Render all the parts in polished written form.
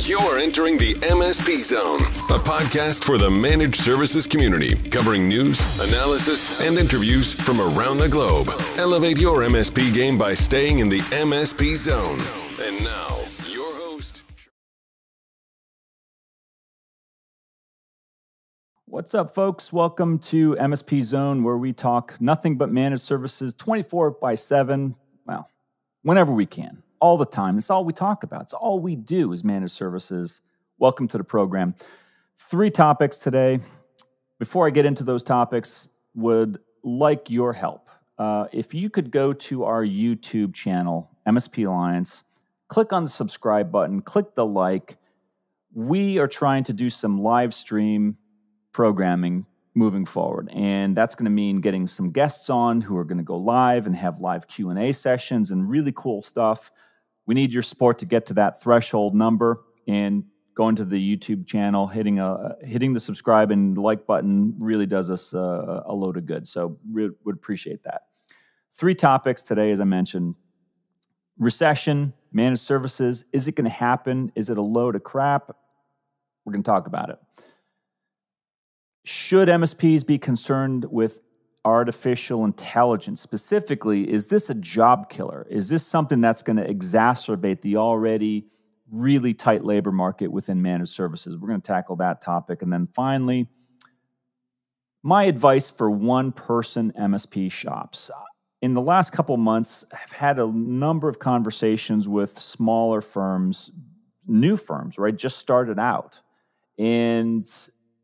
You're entering the MSP Zone, a podcast for the managed services community, covering news, analysis, and interviews from around the globe. Elevate your MSP game by staying in the MSP Zone. And now, your host. What's up, folks? Welcome to MSP Zone, where we talk nothing but managed services 24/7. Well, whenever we can. All the time. It's all we talk about. It's all we do is managed services. Welcome to the program. 3 topics today. Before I get into those topics, would like your help. If you could go to our YouTube channel, MSPAlliance, click on the subscribe button, click the like. We are trying to do some live stream programming moving forward, and that's going to mean getting some guests on who are going to go live and have live Q&A sessions and really cool stuff. We need your support to get to that threshold number, and going to the YouTube channel, hitting the subscribe and like button really does us a load of good. So we would appreciate that. 3 topics today, as I mentioned. Recession, managed services. Is it going to happen? Is it a load of crap? We're going to talk about it. Should MSPs be concerned with artificial intelligence? Specifically, is this a job killer? Is this something that's going to exacerbate the already really tight labor market within managed services? We're going to tackle that topic. And then finally, my advice for one-person MSP shops. In the last couple of months, I've had a number of conversations with smaller firms, new firms, right, just started out. And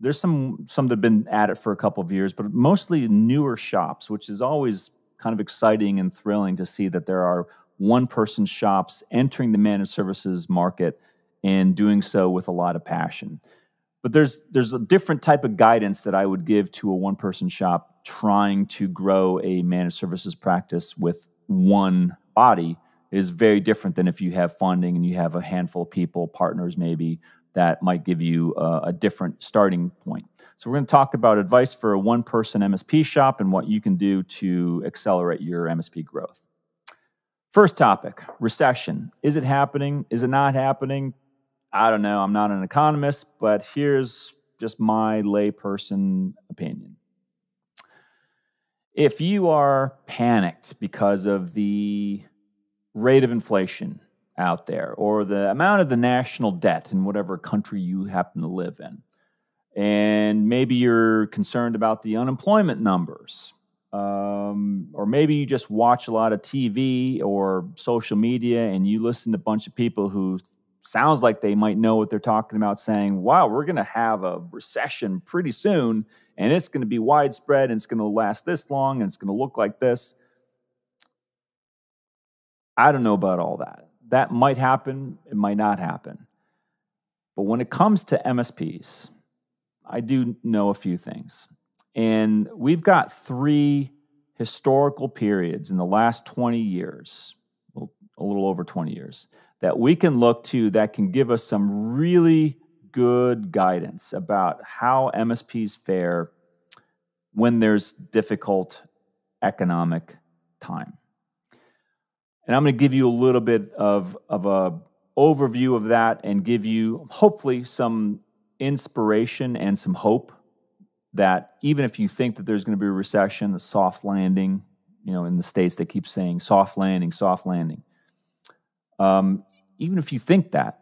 there's some that have been at it for a couple of years, but mostly newer shops, which is always kind of exciting and thrilling to see that there are one-person shops entering the managed services market and doing so with a lot of passion. But there's a different type of guidance that I would give to a one-person shop trying to grow a managed services practice with one body. Is very different than if you have funding and you have a handful of people, partners maybe, that might give you a different starting point. So we're going to talk about advice for a one-person MSP shop and what you can do to accelerate your MSP growth. First topic, recession. Is it happening? Is it not happening? I don't know. I'm not an economist, but here's just my layperson opinion. If you are panicked because of the rate of inflation out there, or the amount of the national debt in whatever country you happen to live in, and maybe you're concerned about the unemployment numbers, or maybe you just watch a lot of TV or social media and you listen to a bunch of people who sounds like they might know what they're talking about, saying, wow, we're going to have a recession pretty soon, and it's going to be widespread, and it's going to last this long, and it's going to look like this. I don't know about all that. That might happen, it might not happen. But when it comes to MSPs, I do know a few things. And we've got 3 historical periods in the last 20 years, a little over 20 years, that we can look to that can give us some really good guidance about how MSPs fare when there's difficult economic time. And I'm going to give you a little bit of a overview of that and give you hopefully some inspiration and some hope that even if you think that there's going to be a recession, a soft landing, in the States they keep saying soft landing, soft landing. Even if you think that,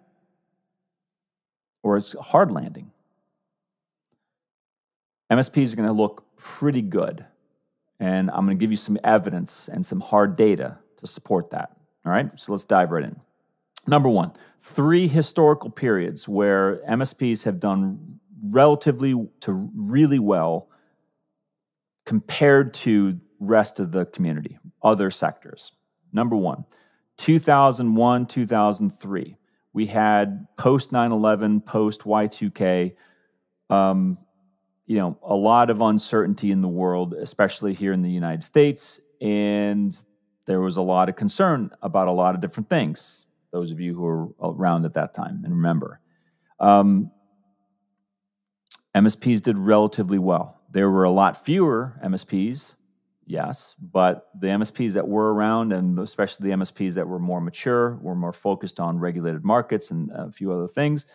or it's a hard landing, MSPs are going to look pretty good. And I'm going to give you some evidence and some hard data to support that. All right, so let's dive right in. Number 1, 3 historical periods where MSPs have done relatively to really well compared to rest of the community, other sectors. Number 1, 2001, 2003. We had post 9/11, post Y2K, a lot of uncertainty in the world, especially here in the United States, and there was a lot of concern about a lot of different things, those of you who were around at that time and remember. MSPs did relatively well. There were a lot fewer MSPs, yes, but the MSPs that were around, and especially the MSPs that were more mature, were more focused on regulated markets and a few other things,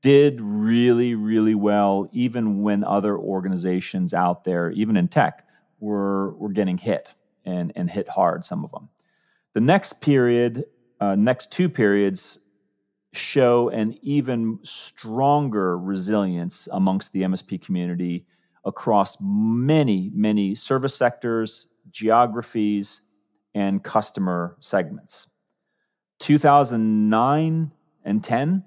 did really, really well, even when other organizations out there, even in tech, were getting hit and hit hard, some of them. The next period, next two periods, show an even stronger resilience amongst the MSP community across many, many service sectors, geographies, and customer segments. 2009 and 10,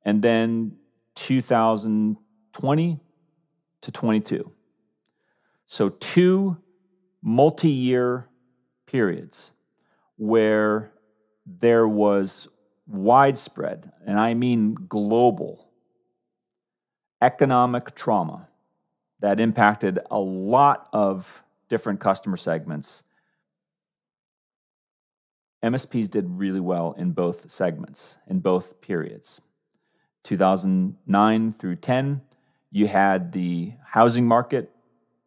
and then 2020 to 22. So 2 multi-year periods where there was widespread, and I mean global, economic trauma that impacted a lot of different customer segments. MSPs did really well in both segments, in both periods. 2009 through 10, you had the housing market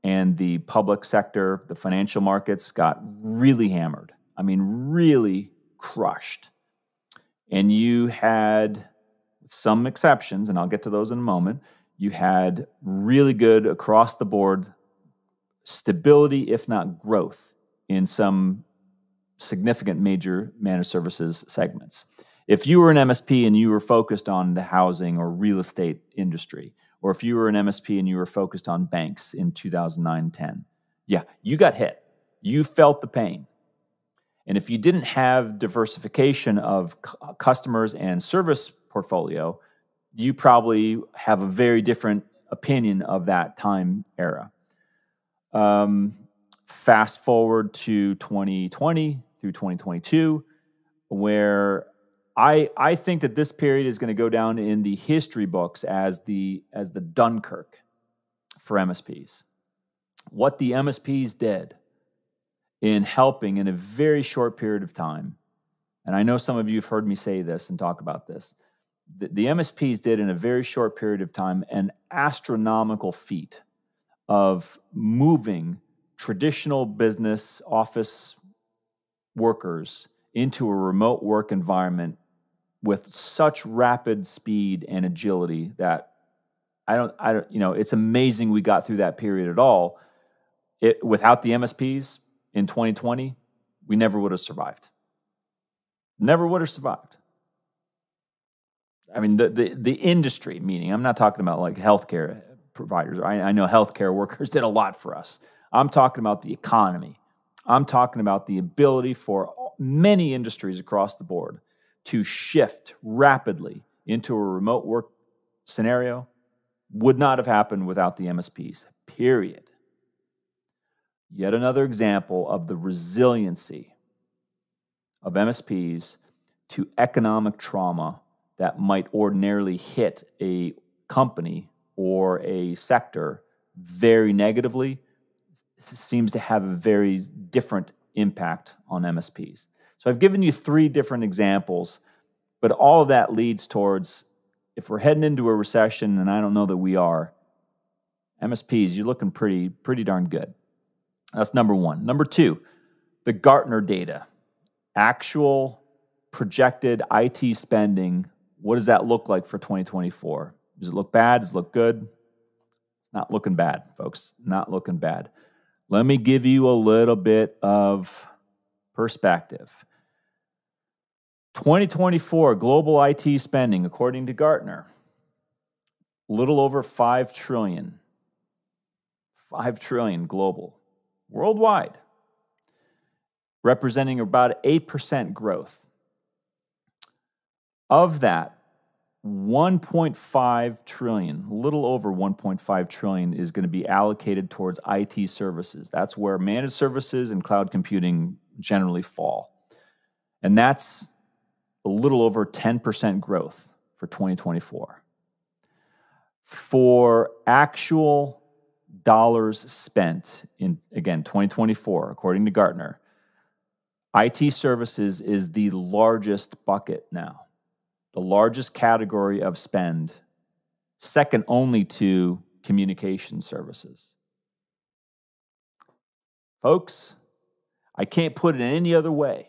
and the public sector, the financial markets got really hammered. I mean, really crushed. And you had some exceptions, and I'll get to those in a moment. You had really good across the board stability, if not growth, in some significant major managed services segments. If you were an MSP and you were focused on the housing or real estate industry, or if you were an MSP and you were focused on banks in 2009-10, yeah, you got hit. You felt the pain. And if you didn't have diversification of customers and service portfolio, you probably have a very different opinion of that time era. Fast forward to 2020 through 2022, where I think that this period is going to go down in the history books as the Dunkirk for MSPs. What the MSPs did in helping in a very short period of time, and I know some of you have heard me say this and talk about this, the MSPs did in a very short period of time an astronomical feat of moving traditional business office workers into a remote work environment with such rapid speed and agility that I don't, it's amazing we got through that period at all. Without the MSPs in 2020, we never would have survived. Never would have survived. I mean, the industry, meaning I'm not talking about like healthcare providers. I know healthcare workers did a lot for us. I'm talking about the economy. I'm talking about the ability for many industries across the board to shift rapidly into a remote work scenario. Would not have happened without the MSPs, period. Yet another example of the resiliency of MSPs to economic trauma that might ordinarily hit a company or a sector very negatively seems to have a very different impact on MSPs. So I've given you 3 different examples, but all of that leads towards, if we're heading into a recession, and I don't know that we are, MSPs, you're looking pretty darn good. That's number 1. Number 2, the Gartner data. Actual projected IT spending, what does that look like for 2024? Does it look bad? Does it look good? Not looking bad, folks. Not looking bad. Let me give you a little bit of perspective. 2024 global IT spending, according to Gartner, a little over $5 trillion. $5 trillion global, worldwide, representing about 8% growth. Of that, 1.5 trillion, a little over 1.5 trillion is going to be allocated towards IT services. That's where managed services and cloud computing generally fall. And that's a little over 10% growth for 2024. For actual dollars spent in, again, 2024, according to Gartner, IT services is the largest bucket now. The largest category of spend, second only to communication services. Folks, I can't put it any other way.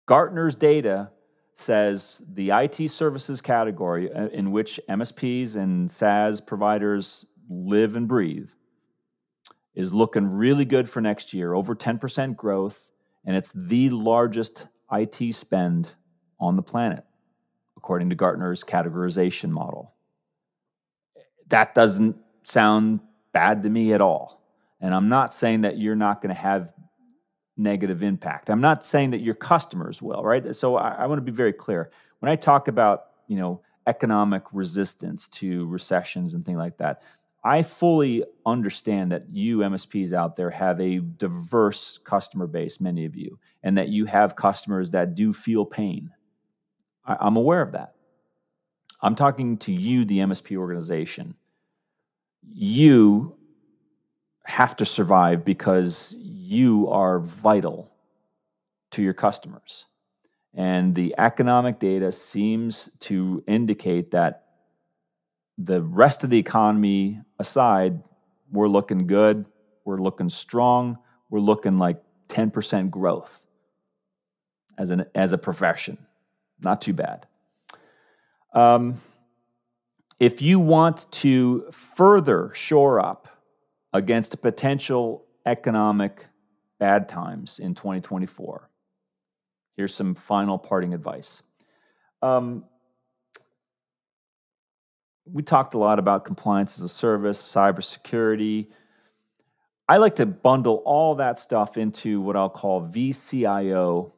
Gartner's data says the IT services category in which MSPs and SaaS providers live and breathe is looking really good for next year, over 10% growth, and it's the largest IT spend on the planet, according to Gartner's categorization model. That doesn't sound bad to me at all. And I'm not saying that you're not going to have negative impact. I'm not saying that your customers will, right? So I want to be very clear. When I talk about, economic resistance to recessions and things like that, I fully understand that you MSPs out there have a diverse customer base, many of you, and that you have customers that do feel pain. I'm aware of that. I'm talking to you, the MSP organization. You have to survive because you are vital to your customers. And the economic data seems to indicate that the rest of the economy aside, we're looking good, we're looking strong, we're looking like 10% growth as a profession. Not too bad. If you want to further shore up against potential economic bad times in 2024, here's some final parting advice. We talked a lot about compliance as a service, cybersecurity. I like to bundle all that stuff into what I'll call VCIO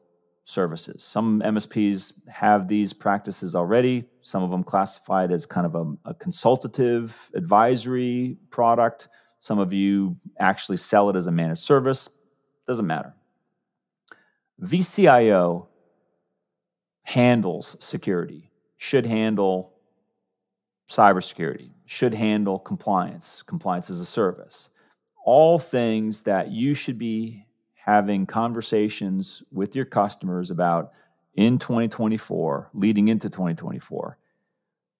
services. Some MSPs have these practices already. Some of them classified as kind of a consultative advisory product. Some of you actually sell it as a managed service. Doesn't matter. VCIO handles security, should handle cybersecurity, should handle compliance as a service. All things that you should be having conversations with your customers about in 2024, leading into 2024,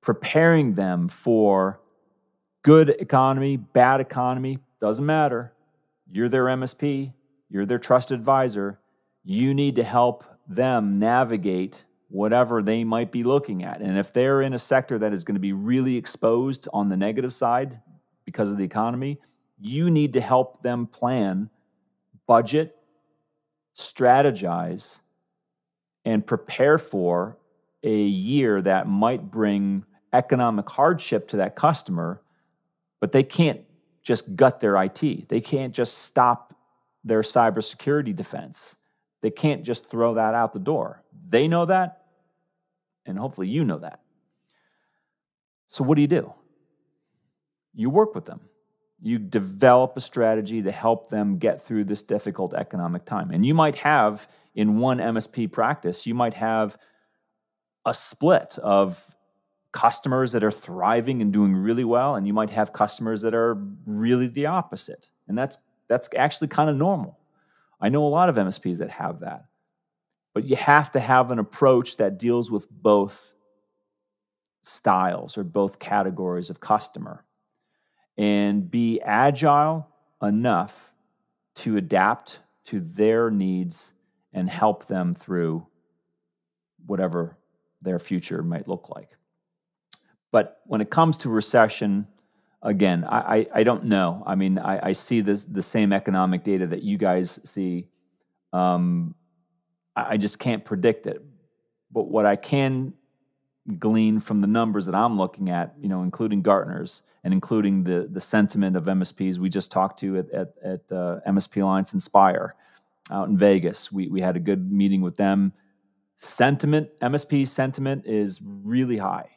preparing them for good economy, bad economy, doesn't matter. You're their MSP, you're their trusted advisor. You need to help them navigate whatever they might be looking at. And if they're in a sector that is going to be really exposed on the negative side because of the economy, you need to help them plan, budget, strategize, and prepare for a year that might bring economic hardship to that customer, but they can't just gut their IT. They can't just stop their cybersecurity defense. They can't just throw that out the door. They know that, and hopefully you know that. So what do? You work with them. You develop a strategy to help them get through this difficult economic time. And you might have, in one MSP practice, you might have a split of customers that are thriving and doing really well, and you might have customers that are really the opposite. And that's actually kind of normal. I know a lot of MSPs that have that. But you have to have an approach that deals with both styles or both categories of customer and be agile enough to adapt to their needs and help them through whatever their future might look like. But when it comes to recession, again, I don't know. I mean, I see the same economic data that you guys see. I just can't predict it. But what I can glean from the numbers that I'm looking at, including Gartner's and including the sentiment of MSPs we just talked to at MSPAlliance Inspire out in Vegas. We had a good meeting with them. MSP sentiment is really high,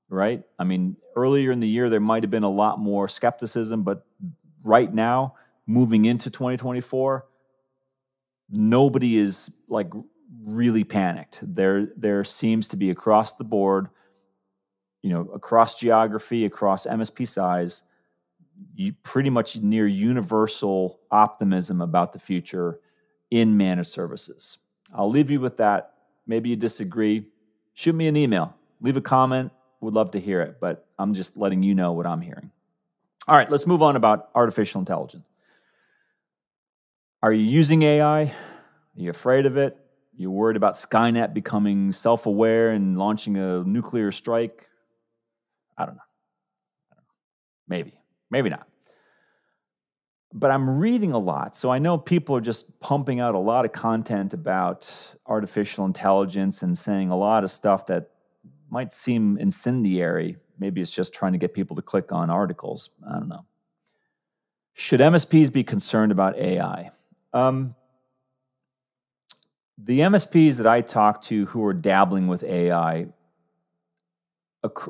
right? I mean, earlier in the year, there might have been a lot more skepticism, but right now, moving into 2024, nobody is like really panicked. There seems to be across the board, across geography, across MSP size, pretty much near universal optimism about the future in managed services. I'll leave you with that. Maybe you disagree. Shoot me an email. Leave a comment. Would love to hear it, but I'm just letting you know what I'm hearing. All right, let's move on about artificial intelligence. Are you using AI? Are you afraid of it? You're worried about Skynet becoming self-aware and launching a nuclear strike? I don't know. Maybe. Maybe not. But I'm reading a lot, so I know people are just pumping out a lot of content about artificial intelligence and saying a lot of stuff that might seem incendiary. Maybe it's just trying to get people to click on articles. I don't know. Should MSPs be concerned about AI? The MSPs that I talk to who are dabbling with AI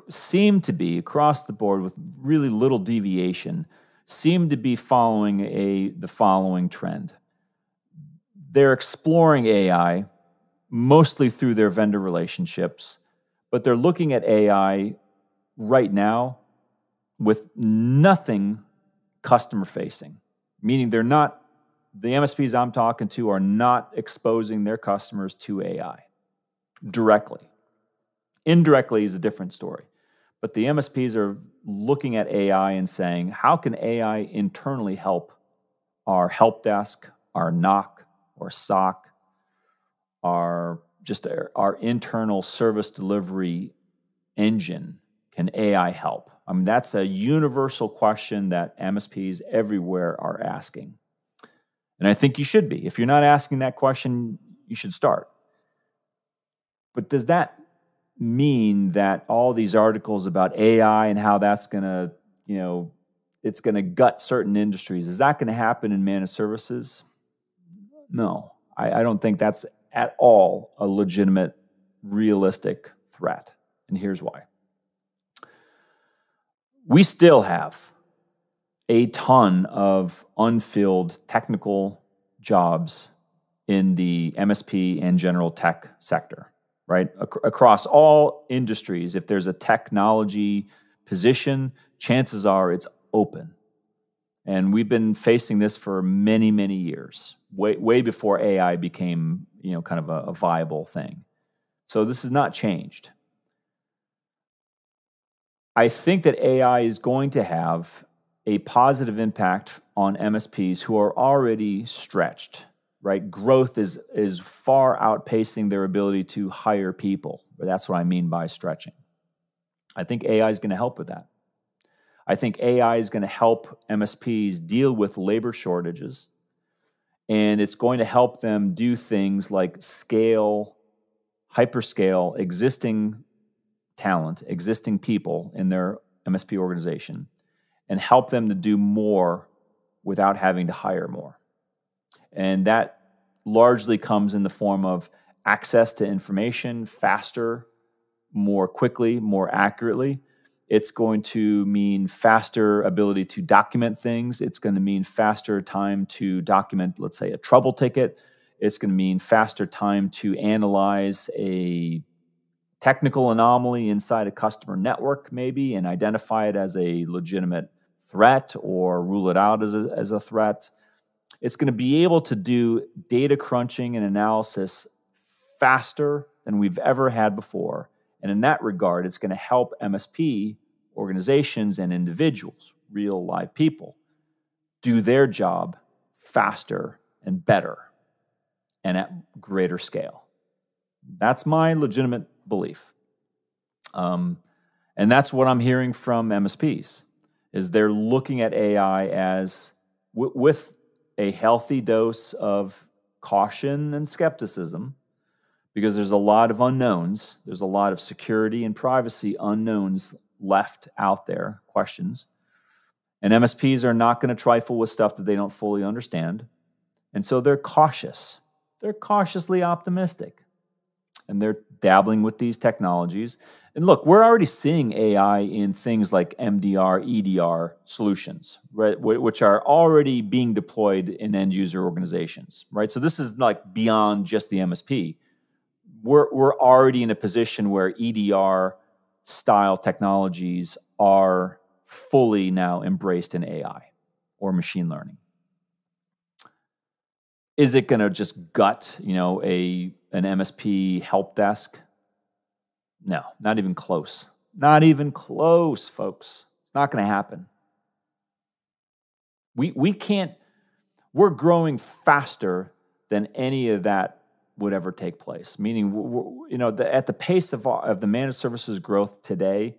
seem to be, across the board with really little deviation, seem to be following the following trend. They're exploring AI mostly through their vendor relationships, but they're looking at AI right now with nothing customer facing, meaning the MSPs I'm talking to are not exposing their customers to AI directly. Indirectly is a different story. But the MSPs are looking at AI and saying, how can AI internally help our help desk, our NOC, or SOC, our internal service delivery engine? Can AI help? I mean, that's a universal question that MSPs everywhere are asking. And I think you should be. If you're not asking that question, you should start. But does that mean that all these articles about AI and how that's going to, it's going to gut certain industries, is that going to happen in managed services? No, I don't think that's at all a legitimate, realistic threat. And here's why. We still have a ton of unfilled technical jobs in the MSP and general tech sector. Right? Across all industries, if there's a technology position, chances are it's open. And we've been facing this for many, many years, way before AI became, kind of a viable thing. So this has not changed. I think that AI is going to have a positive impact on MSPs who are already stretched. Right? Growth is far outpacing their ability to hire people. But that's what I mean by stretching. I think AI is going to help with that. I think AI is going to help MSPs deal with labor shortages, and it's going to help them do things like hyperscale existing talent, existing people in their MSP organization, and help them to do more without having to hire more. And that largely comes in the form of access to information faster, more quickly, more accurately. It's going to mean faster ability to document things. It's going to mean faster time to document, let's say, a trouble ticket. It's going to mean faster time to analyze a technical anomaly inside a customer network, maybe, and identify it as a legitimate threat or rule it out as a threat. It's going to be able to do data crunching and analysis faster than we've ever had before. And in that regard, it's going to help MSP organizations and individuals, real live people, do their job faster and better and at greater scale. That's my legitimate belief. And that's what I'm hearing from MSPs, is they're looking at AI as with a healthy dose of caution and skepticism, because there's a lot of unknowns. There's a lot of security and privacy unknowns left out there, questions. And MSPs are not going to trifle with stuff that they don't fully understand. And so they're cautious. They're cautiously optimistic. And they're dabbling with these technologies. And look, we're already seeing AI in things like MDR, EDR solutions, right, which are already being deployed in end user organizations, right? So this is like beyond just the MSP. We're already in a position where EDR style technologies are fully now embraced in AI or machine learning. Is it going to just gut, an MSP help desk? No, not even close. Not even close, folks. It's not going to happen. We can't we're growing faster than any of that would ever take place. Meaning, at the pace of the managed services growth today,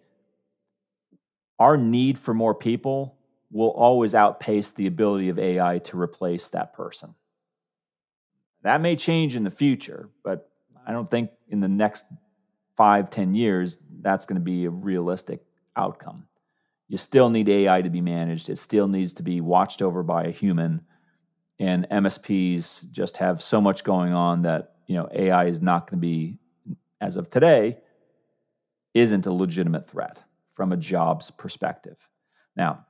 our need for more people will always outpace the ability of AI to replace that person. That may change in the future, but I don't think in the next 5-10 years that's going to be a realistic outcome. You still need AI to be managed. It still needs to be watched over by a human. And MSPs just have so much going on that AI is not going to be, as of today, isn't a legitimate threat from a jobs perspective. Now,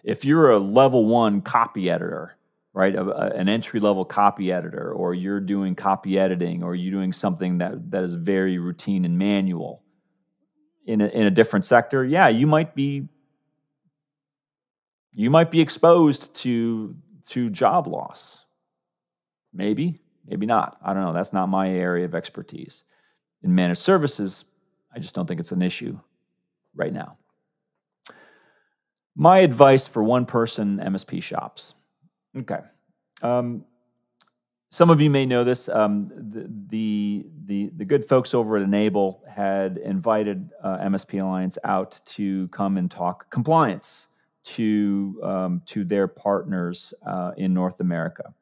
if you're a level 1 copy editor, right, an entry-level copy editor, or you're doing copy editing, or you're doing something that is very routine and manual in a different sector, yeah, you might be exposed to job loss. Maybe not. I don't know. That's not my area of expertise. In managed services, I just don't think it's an issue right now. My advice for one-person MSP shops. Okay. Some of you may know this. The good folks over at Enable had invited MSPAlliance out to come and talk compliance to their partners in North America.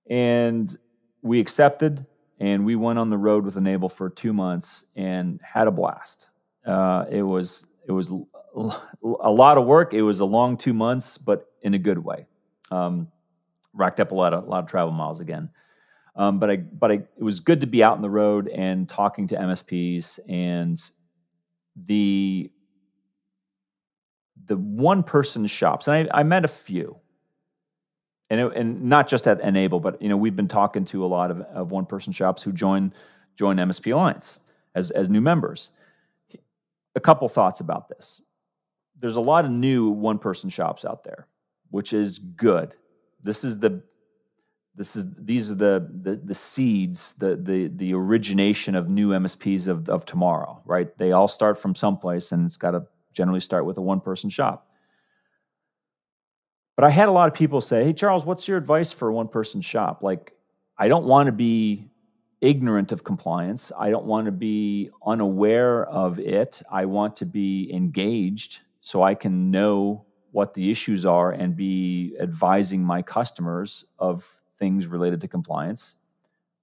And we accepted, and we went on the road with Enable for 2 months and had a blast. It was a lot of work. It was a long 2 months, but in a good way. Racked up a lot of travel miles again. But it was good to be out on the road and talking to MSPs, and the one-person shops. And I met a few, and not just at Enable, but we've been talking to a lot of one-person shops who join MSPAlliance as new members. A couple thoughts about this. There's a lot of new one-person shops out there, which is good. These are the seeds, the origination of new MSPs of tomorrow, right? They all start from someplace, and it's got to generally start with a one-person shop. But I had a lot of people say, "Hey, Charles, what's your advice for a one-person shop?" Like, I don't want to be ignorant of compliance. I don't want to be unaware of it. I want to be engaged so I can know what the issues are and be advising my customers of things related to compliance.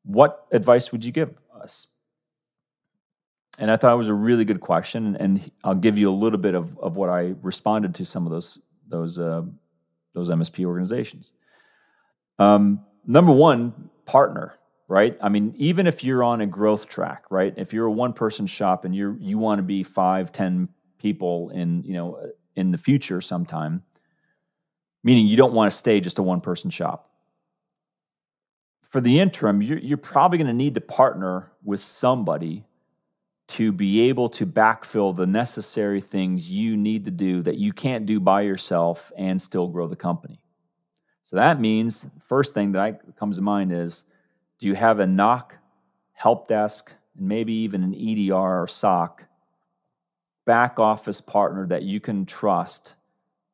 What advice would you give us? And I thought it was a really good question, and I'll give you a little bit of what I responded to some of those MSP organizations. Number one, partner, right? I mean, even if you're on a growth track, right? If you're a one-person shop and you want to be 5-10 people in the future sometime, meaning you don't want to stay just a one-person shop. For the interim, you're probably going to need to partner with somebody to be able to backfill the necessary things you need to do that you can't do by yourself and still grow the company. So that means the first thing that comes to mind is, do you have a NOC, help desk, and maybe even an EDR or SOC back office partner that you can trust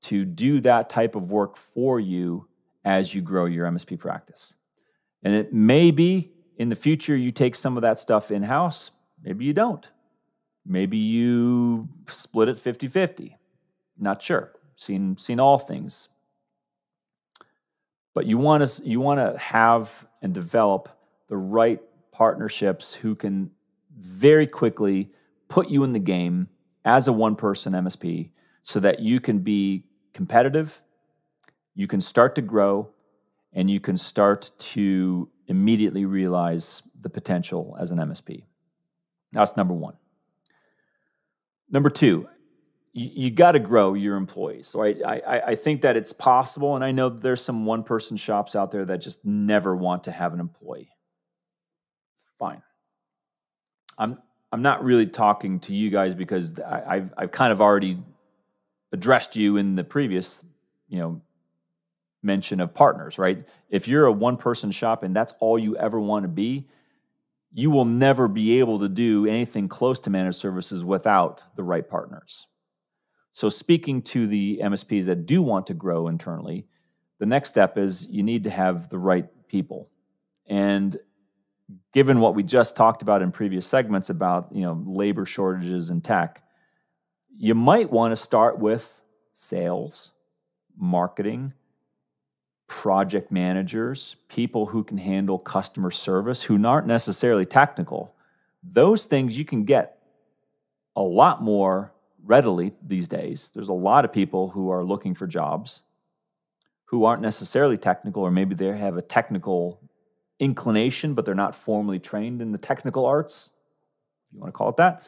to do that type of work for you as you grow your MSP practice? And it may be in the future you take some of that stuff in-house. Maybe you don't. Maybe you split it 50-50. Not sure. Seen all things. But you want to have and develop the right partnerships who can very quickly put you in the game as a one-person MSP so that you can be competitive, you can start to grow, and you can start to immediately realize the potential as an MSP. That's number one. Number two, you got to grow your employees, right? I think that it's possible, and I know that there's some one-person shops out there that just never want to have an employee. Fine. I'm not really talking to you guys because I've kind of already addressed you in the previous, mention of partners, right? If you're a one-person shop and that's all you ever want to be, you will never be able to do anything close to managed services without the right partners. So speaking to the MSPs that do want to grow internally, the next step is you need to have the right people. And given what we just talked about in previous segments about, labor shortages in tech, you might want to start with sales, marketing, project managers, people who can handle customer service, who aren't necessarily technical. Those things you can get a lot more readily these days. There's a lot of people who are looking for jobs who aren't necessarily technical, or maybe they have a technical inclination, but they're not formally trained in the technical arts, if you want to call it that,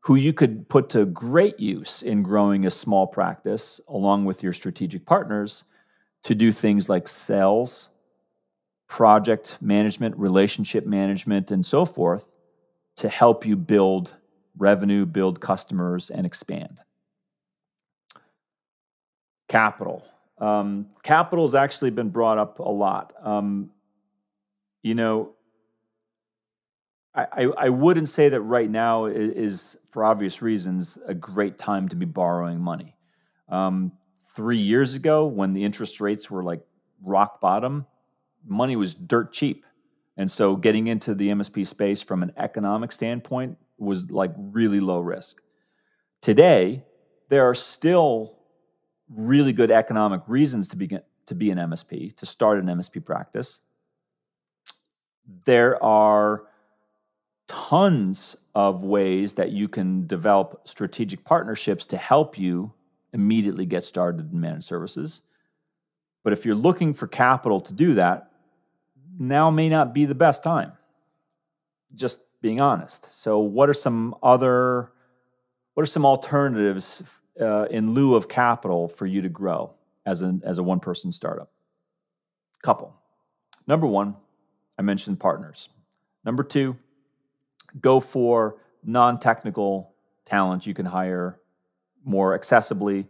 who you could put to great use in growing a small practice along with your strategic partners to do things like sales, project management, relationship management, and so forth to help you build revenue, build customers, and expand. Capital. Capital has actually been brought up a lot. I wouldn't say that right now is, for obvious reasons, a great time to be borrowing money. 3 years ago, when the interest rates were like rock bottom, money was dirt cheap. And so getting into the MSP space from an economic standpoint was like really low risk. Today, there are still really good economic reasons to be an MSP, to start an MSP practice. There are tons of ways that you can develop strategic partnerships to help you immediately get started in managed services. But if you're looking for capital to do that, now may not be the best time. Just being honest. So what are some alternatives in lieu of capital for you to grow as a one-person startup? Couple. Number one, I mentioned partners. Number two, go for non-technical talent you can hire more accessibly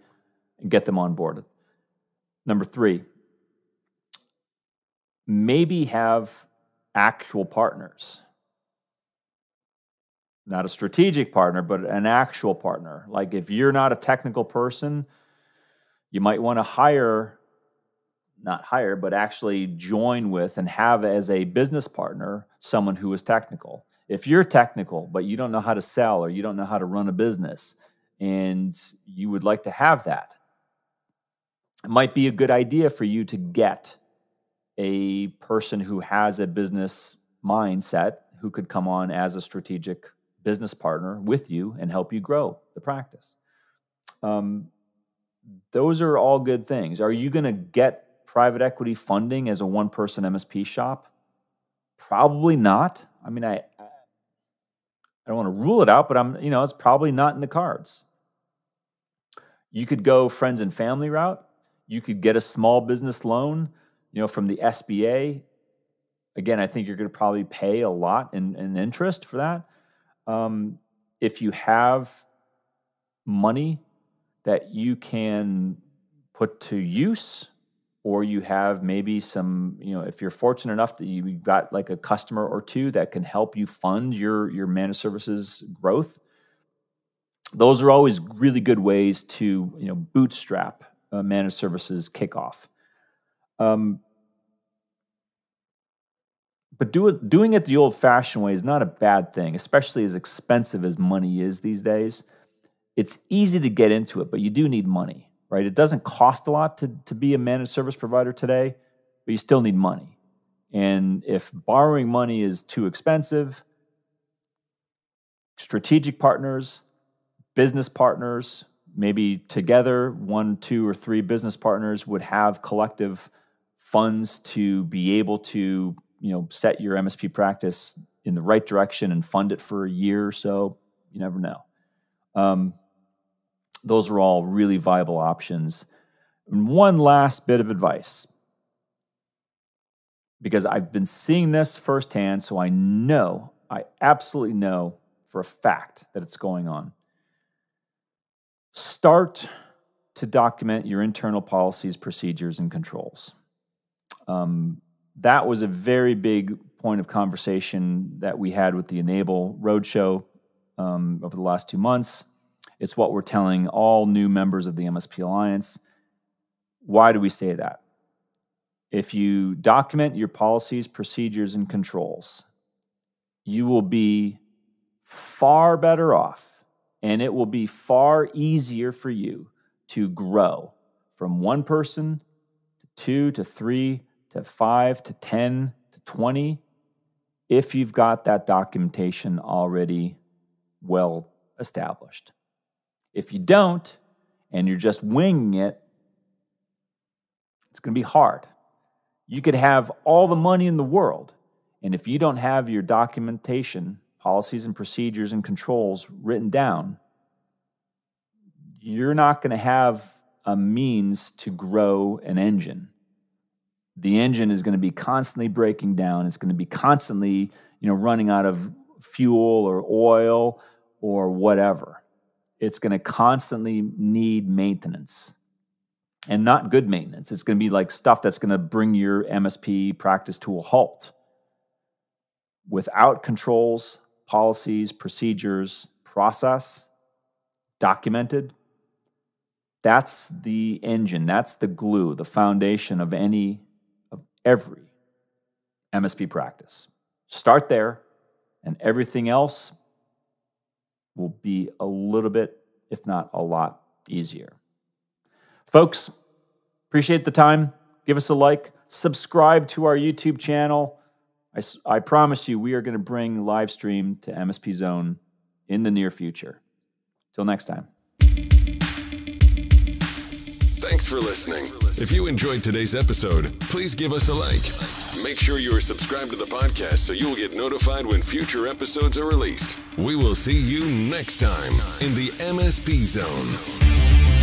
and get them onboarded. Number three, maybe have actual partners. Not a strategic partner, but an actual partner. Like if you're not a technical person, you might want to but actually join with and have as a business partner someone who is technical. If you're technical, but you don't know how to sell or you don't know how to run a business and you would like to have that, it might be a good idea for you to get a person who has a business mindset who could come on as a strategic business partner with you and help you grow the practice. Those are all good things. Are you going to get private equity funding as a one-person MSP shop? Probably not. I mean, I don't want to rule it out, but it's probably not in the cards. You could go friends and family route. You could get a small business loan, from the SBA. Again, I think you're going to probably pay a lot in interest for that. If you have money that you can put to use, or you have maybe some, if you're fortunate enough that you've got like a customer or two that can help you fund your managed services growth, those are always really good ways to, bootstrap managed services kickoff. But doing it the old-fashioned way is not a bad thing, especially as expensive as money is these days. It's easy to get into it, but you do need money, right? It doesn't cost a lot to be a managed service provider today, but you still need money. And if borrowing money is too expensive, strategic partners, business partners, maybe together, 1, 2, or 3 business partners would have collective funds to be able to, set your MSP practice in the right direction and fund it for a year or so. You never know. Those are all really viable options. And one last bit of advice, because I've been seeing this firsthand, so I absolutely know for a fact that it's going on. Start to document your internal policies, procedures, and controls. That was a very big point of conversation that we had with the Enable Roadshow over the last 2 months. It's what we're telling all new members of the MSPAlliance. Why do we say that? If you document your policies, procedures, and controls, you will be far better off, and it will be far easier for you to grow from one person to 2 to 3 to 5 to 10 to 20 if you've got that documentation already well established. If you don't, and you're just winging it, it's going to be hard. You could have all the money in the world, and if you don't have your documentation, policies and procedures and controls written down, you're not going to have a means to grow an engine. The engine is going to be constantly breaking down. It's going to be constantly, running out of fuel or oil or whatever. It's going to constantly need maintenance, and not good maintenance. It's going to be like stuff that's going to bring your MSP practice to a halt. Without controls, policies, procedures, process, documented, that's the engine, that's the glue, the foundation of every MSP practice. Start there, and everything else will be a little bit, if not a lot, easier. Folks, appreciate the time. Give us a like. Subscribe to our YouTube channel. I promise you we are going to bring live stream to MSP Zone in the near future. Till next time. Thanks for listening. If you enjoyed today's episode, please give us a like. Make sure you are subscribed to the podcast so you'll get notified when future episodes are released. We will see you next time in the MSP Zone.